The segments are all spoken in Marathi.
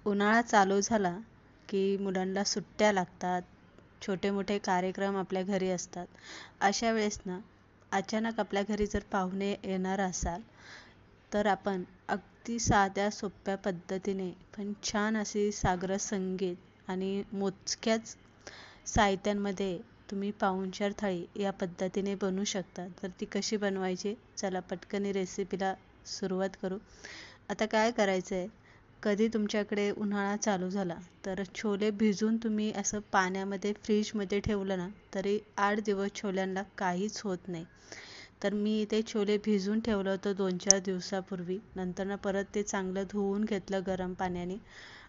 उन्हाळा चालू झाला की मुलांना सुट्ट्या लागतात. छोटे मोठे कार्यक्रम आपल्या घरी असतात. अशा वेळेस ना अचानक आपल्या घरी जर पाहुणे येणार असाल तर आपण अगदी साध्या सोप्या पद्धतीने पण छान अशी साग्र संगीत आणि मोजक्याच साहित्यांमध्ये तुम्ही पाहुणचार थाळी या पद्धतीने बनवू शकता. तर ती कशी बनवायची, चला पटकन रेसिपीला सुरुवात करू. आता काय करायचं आहे, कधी तुमच्याकडे उन्हाळा चालू झाला तर छोले भिजून तुम्ही असं पाण्यामध्ये फ्रीजमध्ये ठेवलं ना तरी 8 दिवस छोल्यांना काहीच होत नाही. तर मी ते छोले भिजून ठेवलं होतं 2-4 दिवसापूर्वी. नंतर परत ते चांगलं धुवून घेतलं गरम पाण्याने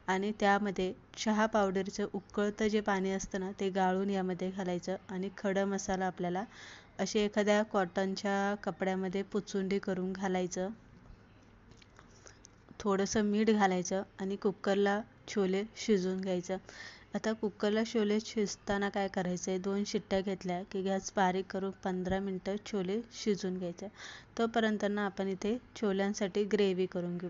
आणि त्यामध्ये चहा पावडरचं उकळतं जे पाणी असतं ना ते गाळून यामध्ये घालायचं आणि खडा मसाला आपल्याला असे एखाद्या कॉटनच्या कपड्यामध्ये पुचुंडी करून घालायचं. थोडंसं मीठ घालायचं आणि कुकरला छोले शिजवून घ्यायचं. आता कुकरला छोले शिजताना काय करायचं आहे, 2 शिट्ट्या घेतल्या की गॅस बारीक करून 15 मिनटं छोले शिजवून घ्यायचे. तोपर्यंत आपण इथे छोल्यांसाठी ग्रेव्ही करून घेऊ.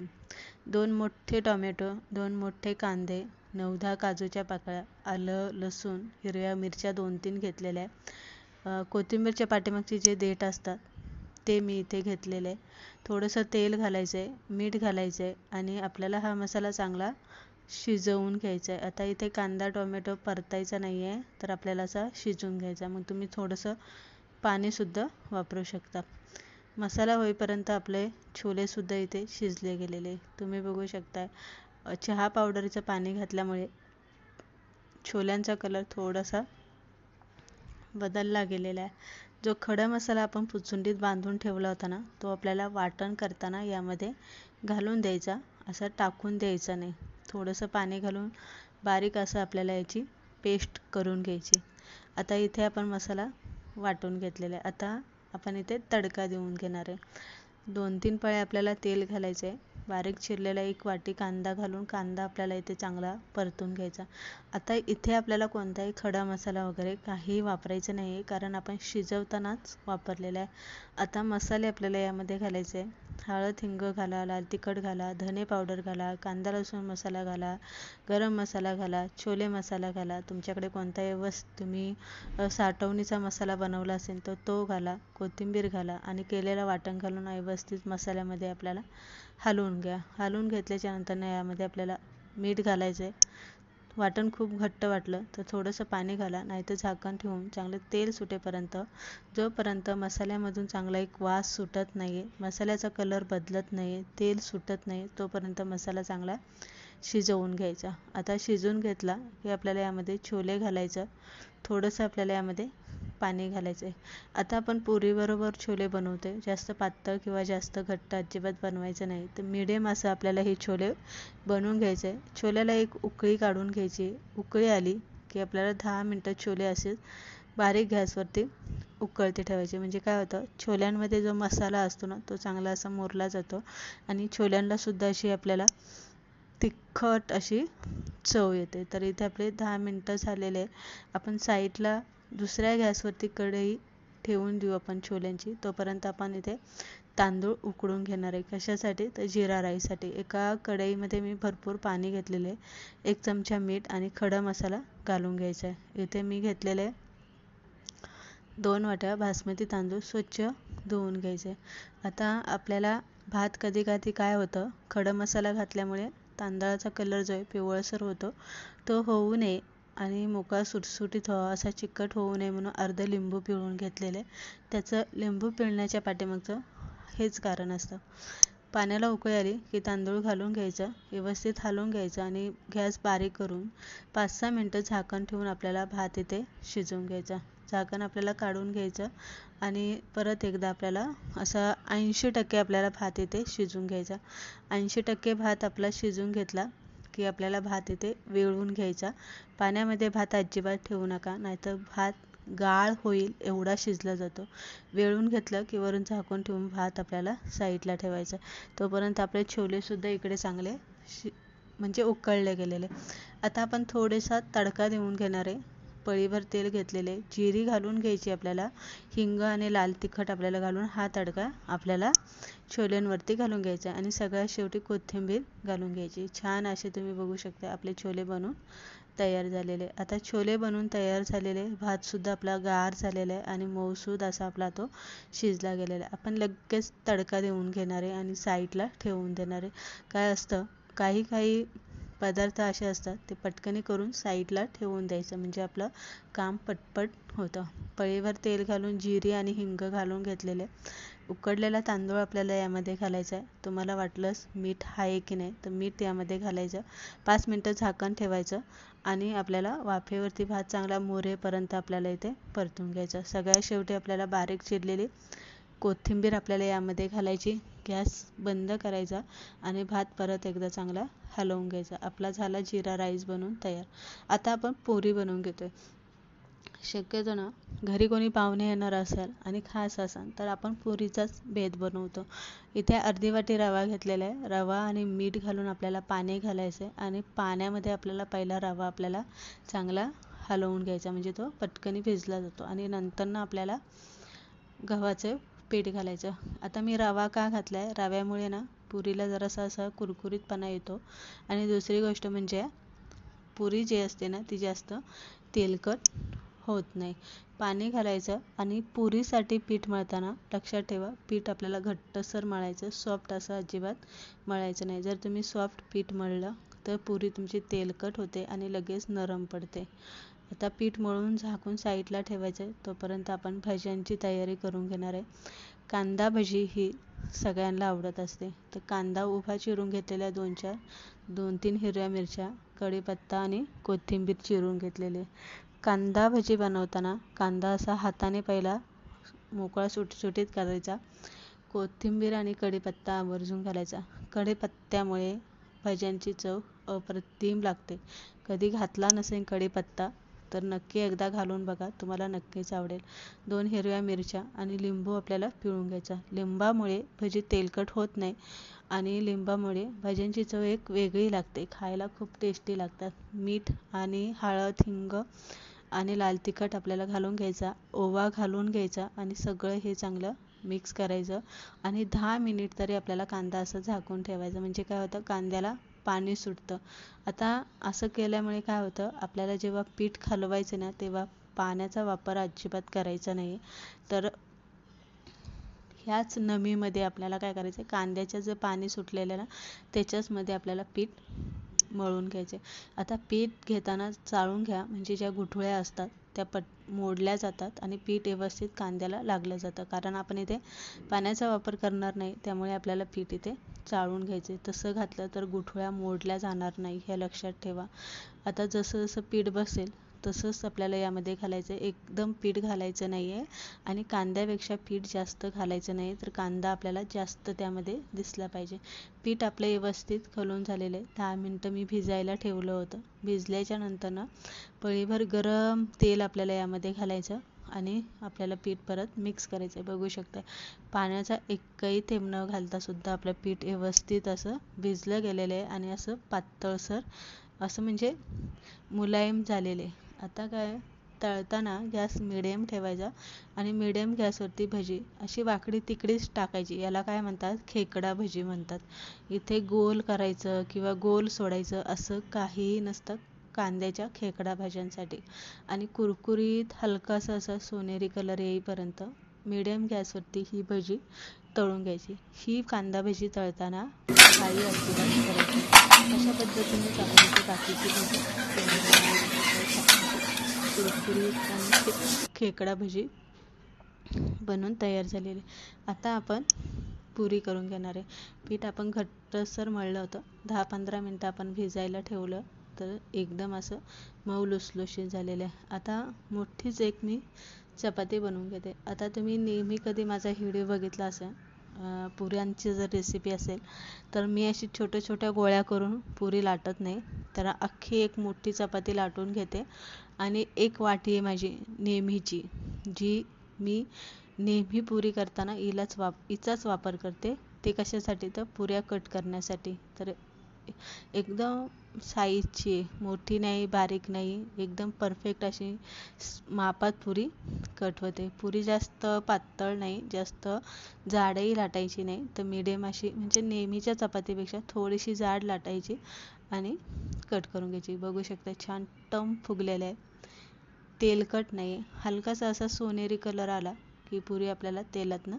2 मोठे टोमॅटो, 2 मोठे कांदे, 9-10 काजूच्या पाकळ्या, आलं लसूण, हिरव्या मिरच्या 2-3 घेतलेल्या आहे. कोथिंबीरच्या पाठीमागचे जे देठ असतात ते मी इथे घेतलेले आहे. थोडंसं तेल घालायचं आहे, मीठ घालायचं आहे आणि आपल्याला हा मसाला चांगला शिजवून घ्यायचा आहे. आता इथे कांदा टोमॅटो परतायचा नाही आहे, तर आपल्याला असा शिजवून घ्यायचा. मग तुम्ही थोडंसं पाणीसुद्धा वापरू शकता. मसाला होईपर्यंत आपले छोलेसुद्धा इथे शिजले गेलेले तुम्ही बघू शकता. चहा पावडरचं पाणी घातल्यामुळे छोल्यांचा कलर थोडासा बदलला गेलेला आहे. जो खडा मसाला आपण पुचुंडीत बांधून ठेवला होता ना तो आपल्याला वाटण करताना यामध्ये घालून द्यायचा, असा टाकून द्यायचा नाही. थोडंसं पाणी घालून बारीक असं आपल्याला याची पेस्ट करून घ्यायची. आता इथे आपण मसाला वाटून घेतलेला आहे. आता आपण इथे तडका देऊन घेणार आहे. 2-3 पळे आपल्याला तेल घालायचं आहे. बारीक चिरलेला 1 वाटी कांदा घालून कांदा आपल्याला इथे चांगला परतून घ्यायचा. आता इथे आपल्याला कोणताही खडा मसाला वगैरे काही वापरायचं नाही आहे, कारण आपण शिजवतानाच वापरलेला आहे. आता मसाले आपल्याला यामध्ये घालायचे आहे. हळद हिंग घाला, लाल तिखट घाला, धने पावडर घाला, कांदा लसूण मसाला घाला, गरम मसाला घाला, छोले मसाला घाला. तुमच्याकडे कोणताही तुम्ही साठवणीचा मसाला बनवला असेल तर तो घाला, कोथिंबीर घाला आणि केलेलं वाटण घालून व्यवस्थित मसाल्यामध्ये आपल्याला हलवून घ्या. हलवून घेतल्याच्या नंतर यामध्ये आपल्याला मीठ घालायचं आहे. वाटण खूप घट्ट वाटलं तर थोडंसं पाणी घाला, नाहीतर झाकण ठेवून चांगलं तेल सुटेपर्यंत, जोपर्यंत मसाल्यामधून चांगला एक वास सुटत नाही आहे, मसाल्याचा कलर बदलत नाही आहे, तेल सुटत नाही, तोपर्यंत मसाला चांगला शिजवून घ्यायचा. आता शिजवून घेतला की आपल्याला यामध्ये छोले घालायचं. थोडंसं आपल्याला यामध्ये पाणी घालायचं आहे. आता आपण पुरीबरोबर छोले बनवते, जास्त पातळ किंवा जास्त घट्ट अजिबात बनवायचं नाही. तर मिडियम असं आपल्याला हे छोले बनवून घ्यायचे आहे. छोल्याला एक उकळी काढून घ्यायची. उकळी आली की आपल्याला 10 मिनटं छोले असे बारीक गॅसवरती उकळते ठेवायचे. म्हणजे काय होतं, छोल्यांमध्ये जो मसाला असतो ना तो चांगला असा मुरला जातो आणि छोल्यांना सुद्धा अशी आपल्याला तिखट अशी चव येते. तर इथे आपले 10 मिनटं झालेले. आपण साईडला दुसऱ्या गॅसवरती कढई ठेवून देऊ आपण छोल्यांची. तोपर्यंत आपण इथे तांदूळ उकडून घेणार आहे. कशासाठी, तर जिरा राईससाठी. एका कढईमध्ये मी भरपूर पाणी घेतलेले, 1 चमचा मीठ आणि खडा मसाला घालून घ्यायचा आहे. इथे मी घेतलेले 2 वाट्या बासमती तांदूळ स्वच्छ धुवून घ्यायचे. आता आपल्याला भात कधी कधी काय होतं, खडा मसाला घातल्यामुळे तांदळाचा कलर जो आहे पिवळसर होतो, तो होऊ नये आणि मोकळा सुटसुटीत व्हावा, असा चिकट होऊ नये म्हणून अर्ध लिंबू पिळून घेतलेले. त्याचं लिंबू पिळण्याच्या पाठीमागचं हेच कारण असतं. पाण्याला उकळी आली की तांदूळ घालून घ्यायचं, व्यवस्थित हलवून घ्यायचं आणि गॅस बारीक करून 5-6 मिनटं झाकण ठेवून आपल्याला भात इथे शिजवून घ्यायचा. झाकण आपल्याला काढून घ्यायचं आणि परत एकदा आपल्याला असा 80% आपल्याला भात इथे शिजवून घ्यायचा. 80% भात आपला शिजवून घेतला की आपल्याला भात इथे वेळून घ्यायचा. पाण्यामध्ये भात अजिबात ठेवू नका, नाहीतर भात गाळ होईल एवढा शिजला जातो. वेळून घेतलं की वरून झाकून ठेवून भात आपल्याला साईडला ठेवायचा. तोपर्यंत आपले छोलेसुद्धा इकडे चांगले म्हणजे उकळले गेलेले. आता आपण थोडासा तडका देऊन घेणार आहे. पळीभर तेल घेतलेले, जिरी घालून घ्यायची आपल्याला, हिंग आणि लाल तिखट आपल्याला घालून हा तडका आपल्याला छोल्यांवरती घालून घ्यायचा आणि सगळ्यात शेवटी कोथिंबीर घालून घ्यायची. छान असे तुम्ही बघू शकता आपले छोले बनून तयार झालेले. आता छोले बनून तयार झालेले, भातसुद्धा आपला गार झालेला आहे आणि मऊसूद असा आपला तो शिजला गेलेला आहे. आपण लगेच तडका देऊन घेणार आहे आणि साईडला ठेवून देणार आहे. काय असतं, काही काही पदार्थ असे असतात ते पटकनी करून साईडला ठेवून द्यायचं, म्हणजे आपलं काम पटपट होतं. पळीवर तेल घालून जिरी आणि हिंग घालून घेतलेले उकडलेला तांदूळ आपल्याला यामध्ये घालायचा आहे. तुम्हाला वाटलंच मीठ आहे की नाही तर मीठ यामध्ये घालायचं. 5 मिनटं झाकण ठेवायचं आणि आपल्याला वाफेवरती भात चांगला मोरेपर्यंत आपल्याला इथे परतून घ्यायचा. सगळ्यात शेवटी आपल्याला बारीक चिरलेली कोथिंबीर आपल्याला यामध्ये घालायची. गॅस बंद करायचा आणि भात परत एकदा चांगला हलवून घ्यायचा. आपला झाला जिरा राईस बनवून तयार. आता आपण पुरी बनवून घेतोय. शक्यतो ना घरी कोणी पाहुणे येणार असेल आणि खास असेल तर आपण पुरीचाच बेत बनवतो. इथे अर्धी वाटी रवा घेतलेला आहे. रवा आणि मीठ घालून आपल्याला पाणी घालायचं आहे आणि पाण्यामध्ये आपल्याला पहिला रवा आपल्याला चांगला हलवून घ्यायचा, म्हणजे तो पटकनी भिजला जातो आणि नंतर ना आपल्याला गव्हाचं पीठ घालायचं. आता मी रवा का घातला आहे, रव्यामुळे ना पुरीला जरासा असा कुरकुरीतपणा येतो आणि दुसरी गोष्ट म्हणजे पुरी जी असते ना ती जास्त तेलकट होत नाही. पाणी घालायचं आणि पुरीसाठी पीठ मळताना लक्षात ठेवा, पीठ आपल्याला घट्टसर मळायचं, सॉफ्ट असं अजिबात मळायचं नाही. जर तुम्ही सॉफ्ट पीठ मळलं तर पुरी तुमची तेलकट होते आणि लगेच नरम पडते. आता पीठ मळून झाकून साईडला ठेवायचं. तोपर्यंत आपण भज्यांची तयारी करून घेणार आहे. कांदा भजी ही सगळ्यांना आवडत असते, तर कांदा उभा चिरून घेतलेल्या 2-3 हिरव्या मिरच्या, कढीपत्ता आणि कोथिंबीर चिरून घेतलेले. कांदा भजी बनवताना कांदा असा हाताने पहिला मोकळा सुटसुटीत करायचा. कोथिंबीर आणि कढीपत्ता आवर्जून घालायचा. कढीपत्त्यामुळे भज्यांची चव अप्रतिम लागते. कधी घातला नसेल कढीपत्ता तर नक्की एकदा घालून बघा, तुम्हाला नक्कीच आवडेल. 2 हिरव्या मिरच्या आणि लिंबू आपल्याला पिळून घ्यायचा. लिंबामुळे भजी तेलकट होत नाही आणि लिंबामुळे भज्यांची चव एक वेगळी लागते, खायला खूप टेस्टी लागतात. मीठ आणि हळद, हिंग आणि लाल तिखट आपल्याला घालून घ्यायचा. ओवा घालून घ्यायचा आणि सगळं हे चांगलं मिक्स करायचं आणि 10 मिनिट तरी आपल्याला कांदा असं झाकून ठेवायचा, म्हणजे काय होतं कांद्याला पाणी सुटतं. आता असं केल्यामुळे काय होतं, आपल्याला जेव्हा पीठ हलवायचं ना तेव्हा पाण्याचा वापर अजिबात करायचा नाही. तर ह्याच नमीमध्ये आपल्याला काय करायचं, कांद्याचं जे पाणी सुटलेलं ना त्याच्याचमध्ये आपल्याला पीठ मळून घ्यायचे. आता पीठ घेताना चाळून घ्या, म्हणजे ज्या गुठळ्या असतात त्या मोडल्या जातात आणि पीठ व्यवस्थित कांद्याला लागलं जातं. कारण आपण इथे पाण्याचा वापर करणार नाही, त्यामुळे आपल्याला पीठ इथे चाळून घ्यायचे. तसं घातलं तर गुठळ्या मोडल्या जाणार नाही, हे लक्षात ठेवा. आता जसं जसं पीठ बसेल तसंच आपल्याला यामध्ये घालायचं. एकदम पीठ घालायचं नाही आहे आणि कांद्यापेक्षा पीठ जास्त घालायचं नाही, तर कांदा आपल्याला जास्त त्यामध्ये दिसला पाहिजे. पीठ आपलं व्यवस्थित घालून झालेलं आहे. 10 मिनटं मी भिजायला ठेवलं होतं. भिजल्याच्या नंतर ना पळीभर गरम तेल आपल्याला यामध्ये घालायचं आणि आपल्याला पीठ परत मिक्स करायचं. बघू शकता पाण्याचा एकही थेंब न घालता सुद्धा आपलं पीठ व्यवस्थित असं भिजलं गेलेलं आहे आणि असं पातळसर असं म्हणजे मुलायम झालेले. आता काय, तळताना गॅस मिडियम ठेवायचा आणि मिडियम गॅसवरती भजी अशी वाकडी तिकडीच टाकायची. याला काय म्हणतात, खेकडा भजी म्हणतात. इथे गोल करायचं किंवा गोल सोडायचं असं काहीही नसतं कांद्याच्या खेकडा भाज्यांसाठी. आणि कुरकुरीत हलकासा असा सोनेरी कलर येईपर्यंत मिडियम गॅसवरती ही भजी तळून घ्यायची. ही कांदा भजी तळताना घाई अजिबात करायची. अशा पद्धतीने आपण बाकीची भजी कुरकुरीत आणि खेकडा भजी बनवून तयार झालेली. आता आपण पुरी करून घेणार आहे. पीठ आपण घट्टसर मळलं होतं. 10-15 मिनटं आपण भिजायला ठेवलं तर एकदम असं मऊ लुसलुशीत झालेलं आहे. आता मोठीच एक मी चपाती बनवून घेते. आता तुम्ही नेहमी कधी माझा व्हिडिओ बघितला असेल, पुऱ्यांची जर रेसिपी असेल तर मी अशी छोट्या छोट्या गोळ्या करून पुरी लाटत नाही, तर अख्खी एक मोठी चपाती लाटून घेते आणि एक वाटी आहे माझी नेहमीची, जी मी नेहमी पुरी करताना हिचाच वापर करते. ते कशासाठी, तर पुऱ्या कट करण्यासाठी. तर एकदम साईजची आहे, मोठी नाही बारीक नाही, एकदम परफेक्ट अशी मापात पुरी कट होते. पुरी जास्त पातळ नाही, जास्त जाडही लाटायची नाही, तर मीडियम अशी म्हणजे नेहमीच्या चपातीपेक्षा थोडीशी जाड लाटायची आणि कट करून घ्यायची. बघू शकता छान टम फुगलेलं आहे, तेलकट नाही. हलकासा असा सोनेरी कलर आला की पुरी आपल्याला तेलातनं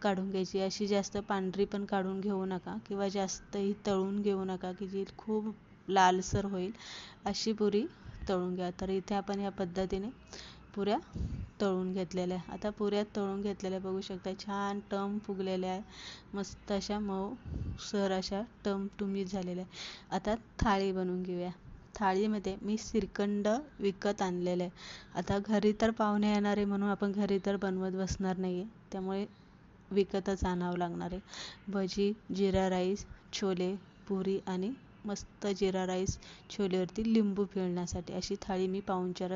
काढून घ्यायची. अशी जास्त पांढरी पण काढून घेऊ नका किंवा जास्तही तळून घेऊ नका की जी खूप लालसर होईल. अशी पुरी तळून घ्या. तर इथे आपण या पद्धतीने पुऱ्या तळून घेतलेल्या आहे. आता पुऱ्या तळून घेतलेल्या बघू शकता छान टम फुगलेल्या आहे, मस्त अशा मऊ सर अशा टमटमीत झालेल्या आहे. आता थाळी बनवून घेऊया. थाळीमध्ये मी श्रीखंड विकत आणलेलं आहे. आता घरी तर पाहुणे येणार आहे म्हणून आपण घरी तर बनवत बसणार नाही आहे, त्यामुळे विकतच आणावं लागणार आहे. भजी, जिरा राईस, छोले, पुरी आणि मस्त जिरा राईस छोलेवरती लिंबू पिळण्यासाठी अशी थाळी मी पाहुणचारासाठी